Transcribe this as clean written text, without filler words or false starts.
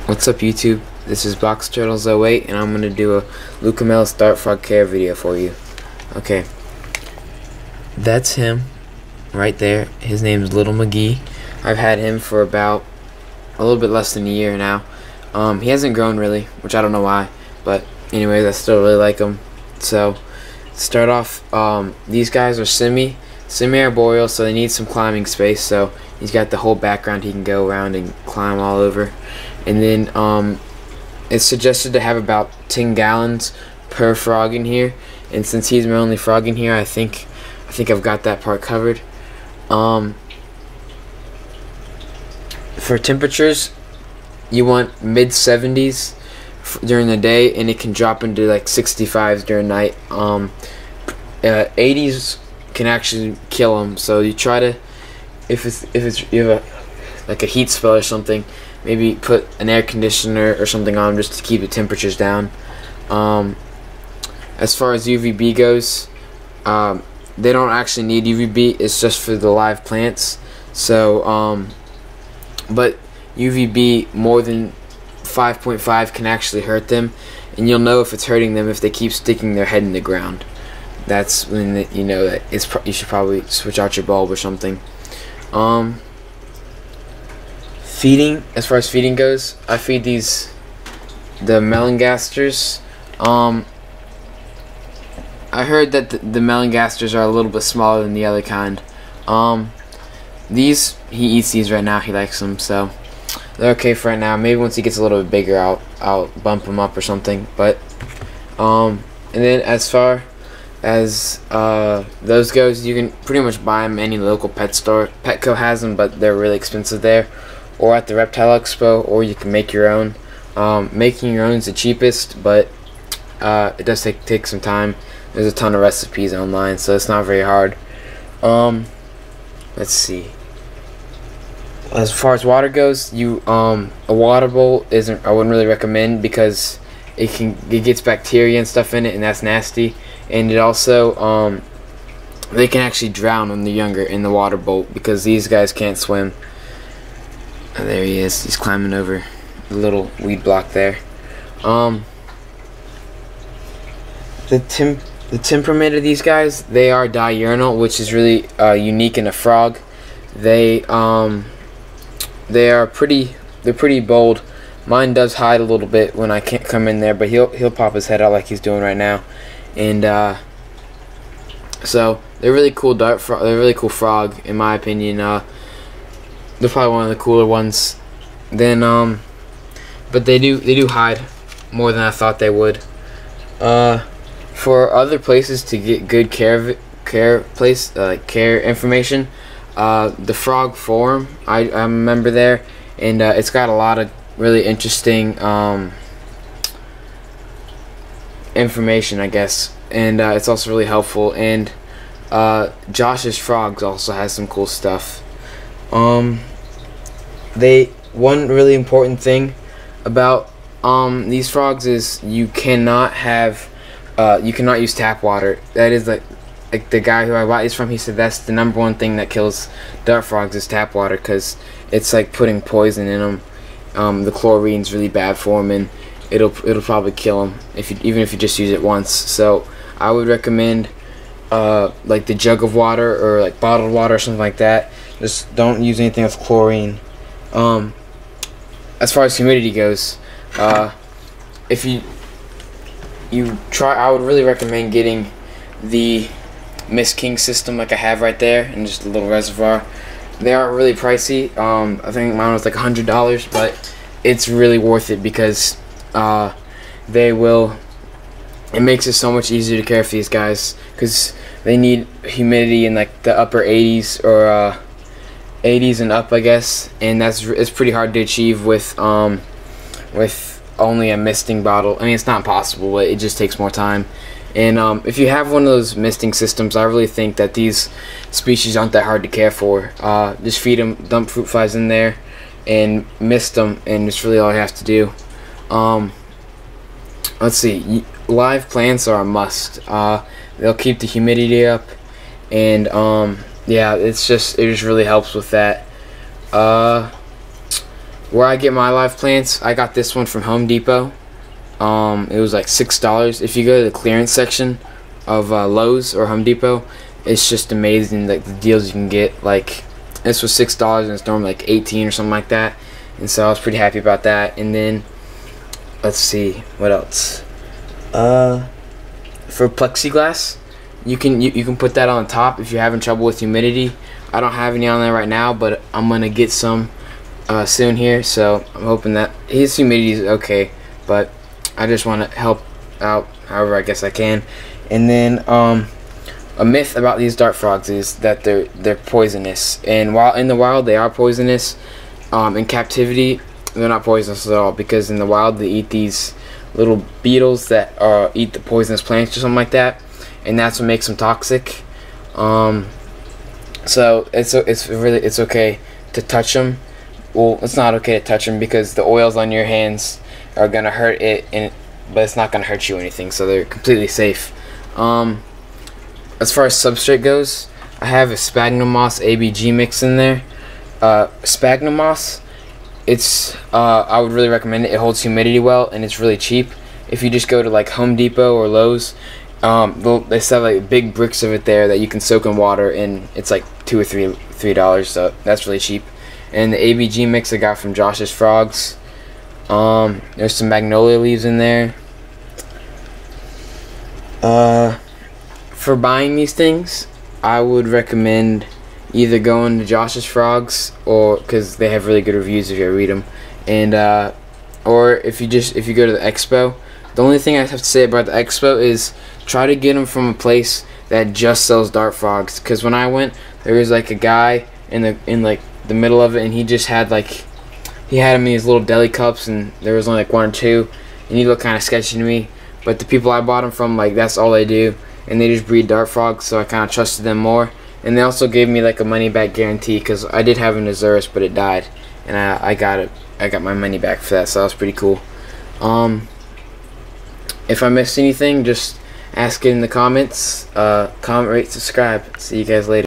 What's up, YouTube? This is Box Turtles 08, and I'm gonna do a Leucomelas dart frog care video for you. Okay, that's him right there. His name's Little McGee. I've had him for about a little bit less than a year now. He hasn't grown really, which I don't know why, but anyways, I still really like him. So, start off, these guys are semi-arboreal, so they need some climbing space. So he's got the whole background he can go around and climb all over. And then it's suggested to have about 10 gallons per frog in here. And since he's my only frog in here, I think I've got that part covered. For temperatures, you want mid 70s during the day, and it can drop into like 65s during night. 80s can actually kill them. So you try to, if you have like a heat spell or something, maybe put an air conditioner or something on just to keep the temperatures down. As far as UVB goes, they don't actually need UVB. It's just for the live plants. So, but UVB more than 5.5 can actually hurt them, and you'll know if it's hurting them if they keep sticking their head in the ground. That's when you know that you should probably switch out your bulb or something. Feeding, as far as feeding goes, I feed the melangasters. I heard that the melangasters are a little bit smaller than the other kind. He eats these right now. He likes them, so they're okay for right now. Maybe once he gets a little bit bigger, I'll bump him up or something. But and then as far as those goes, you can pretty much buy them any local pet store. Petco has them, but they're really expensive there, or at the Reptile Expo, or you can make your own. Making your own is the cheapest, but it does take some time. There's a ton of recipes online, so it's not very hard. Let's see. As far as water goes, a water bowl I wouldn't really recommend, because it gets bacteria and stuff in it, and that's nasty. And it also they can actually drown when they're younger in the water bowl, because these guys can't swim. And there he is. He's climbing over the little weed block there. The temperament of these guys, they are diurnal, which is really unique in a frog. They're pretty bold. Mine does hide a little bit when I can't come in there, but he'll pop his head out like he's doing right now. And so they're really cool they're a really cool frog, in my opinion. They're probably one of the cooler ones. Then but they do hide more than I thought they would. For other places to get good care information, the Frog Forum, I'm a member there, and it's got a lot of really interesting information, I guess, and it's also really helpful. And Josh's Frogs also has some cool stuff. One really important thing about these frogs is you cannot use tap water. That is like the guy who I bought these from, he said that's the #1 thing that kills dart frogs is tap water, because it's like putting poison in them. The chlorine's really bad for them, and it'll probably kill them even if you just use it once. So I would recommend like the jug of water, or like bottled water or something like that. Just don't use anything with chlorine. As far as humidity goes, if you try, I would really recommend getting the Miss King system like I have right there, and just a little reservoir. They aren't really pricey. I think mine was like $100, but it's really worth it, because it makes it so much easier to care for these guys, because they need humidity in like the upper 80s or 80s and up, I guess, and it's pretty hard to achieve with only a misting bottle. I mean, it's not impossible, but it just takes more time. And if you have one of those misting systems, I really think that these species aren't that hard to care for. Just feed them, dump fruit flies in there, and mist them, and it's really all you have to do. Let's see. Live plants are a must. They'll keep the humidity up, and yeah, it just really helps with that. where I get my live plants, I got this one from Home Depot. It was like $6. If you go to the clearance section of Lowe's or Home Depot, it's just amazing, like the deals you can get. Like this was $6 and it's normally like 18 or something like that, and so I was pretty happy about that. And then let's see what else. For plexiglass, you can put that on the top if you're having trouble with humidity. I don't have any on there right now, but I'm gonna get some soon here, so I'm hoping that his humidity is okay, but I just want to help out however I guess I can. And then a myth about these dart frogs is that they're poisonous, and while in the wild they are poisonous, in captivity they're not poisonous at all, because in the wild they eat these little beetles that eat the poisonous plants or something like that, and that's what makes them toxic. So it's okay to touch them. Well, it's not okay to touch them because the oils on your hands are gonna hurt it, but it's not gonna hurt you or anything, so they're completely safe. As far as substrate goes, I have a sphagnum moss ABG mix in there. Sphagnum moss, I would really recommend it. It holds humidity well and it's really cheap. If you just go to like Home Depot or Lowe's, they sell like big bricks of it there that you can soak in water, and it's like $2 or $3, so that's really cheap. And the ABG mix I got from Josh's Frogs. There's some magnolia leaves in there. For buying these things, I would recommend either going to Josh's Frogs, or because they have really good reviews if you read them, and or if you go to the expo. The only thing I have to say about the expo is try to get them from a place that just sells dart frogs, because when I went, there was like a guy in like the middle of it, and he just had like, he had them in these little deli cups, and there was only like one or two, and he looked kind of sketchy to me. But the people I bought them from, like, that's all they do, and they just breed dart frogs, so I kind of trusted them more. And they also gave me like a money back guarantee, because I did have an Azurus, but it died, and I got my money back for that, so that was pretty cool. If I missed anything, just ask it in the comments. Comment, rate, subscribe. See you guys later.